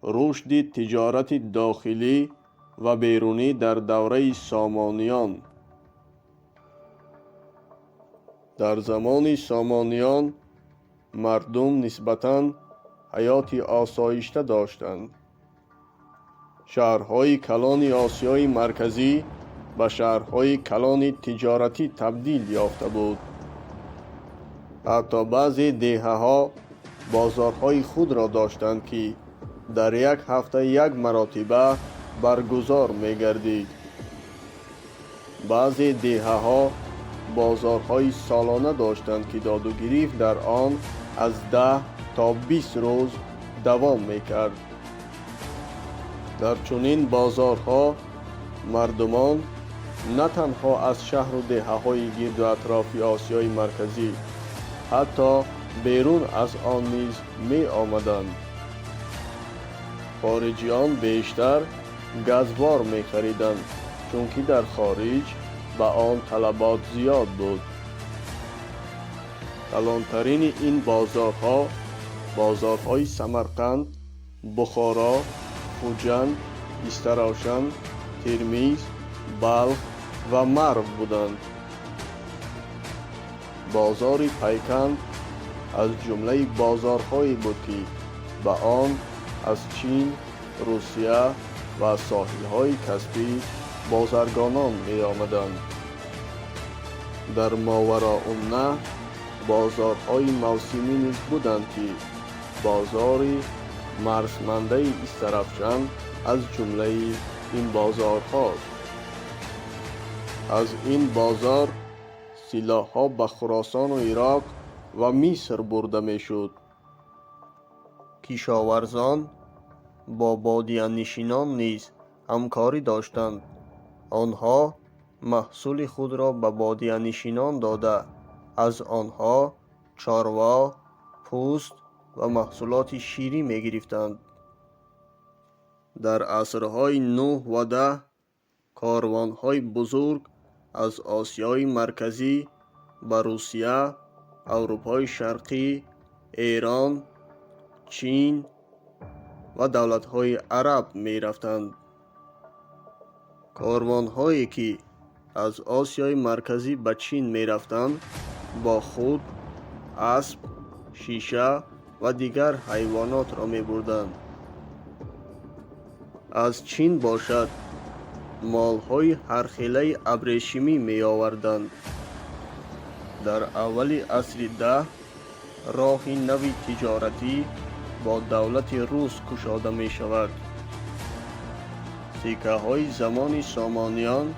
رشد تجارت داخلی و بیرونی در دوره سامانیان. در زمان سامانیان مردم نسبتاً حیاتی آسایشته داشتند. شهرهای کلان آسیای مرکزی به شهرهای کلان تجارتی تبدیل یافته بود. حتی بعضی دهه‌ها بازارهای خود را داشتند که در یک هفته یک مرتبه برگزار می‌گردید. بعضی دهه‌ها بازارهای سالانه داشتند که داد و گریخت در آن از 10 تا 20 روز دوام می‌کرد. در چنین بازارها مردمان نه تنها از شهر و دهه‌های گرد و اطراف آسیای مرکزی، حتی بیرون از آن نیز می آمدند. خارجیان بیشتر گزبار می خریدند، چون که در خارج به آن طلبات زیاد بود. کلانترین این بازارها بازارهای سمرقند، بخارا، خوجند، استراوشن، ترمیز، بلخ و مرو بودند. بازار پیکند از جمله بازارهایی بود که به آن از چین، روسیه و ساحل‌های کسپی بازرگانان می آمدند. در ماوراءالنهر بازارهای موسمی نیز بودند که بازار مرزمنده استرافشن از جمله این بازارهاست. از این بازار سلاح‌ها به خراسان و عراق و مصر برده می‌شد. کشاورزان با بادیه‌نشینان نیز همکاری داشتند. آنها محصول خود را به بادیه‌نشینان داده از آنها چاروا، پوست و محصولات شیری می‌گرفتند. در عصرهای 9 و 10 کاروان‌های بزرگ از آسیای مرکزی به روسیه، اروپای شرقی، ایران، چین و دولت‌های عرب می‌رفتند. کاروان‌هایی که از آسیای مرکزی به چین می‌رفتند با خود اسب، شیشه و دیگر حیوانات را می‌بردند. از چین باشد مال‌های هرخیله ابریشمی می‌آوردند. در اول عصر 10 راه نوی تجارتی با دولت روس گشاده می‌شود. سکه‌های زمان سامانیان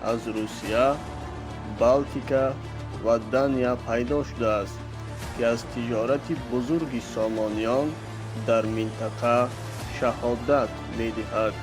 از روسیه، بالتیکا و دانیا پیدا شده است که از تجارت بزرگ سامانیان در منطقه شهادت می‌دهد.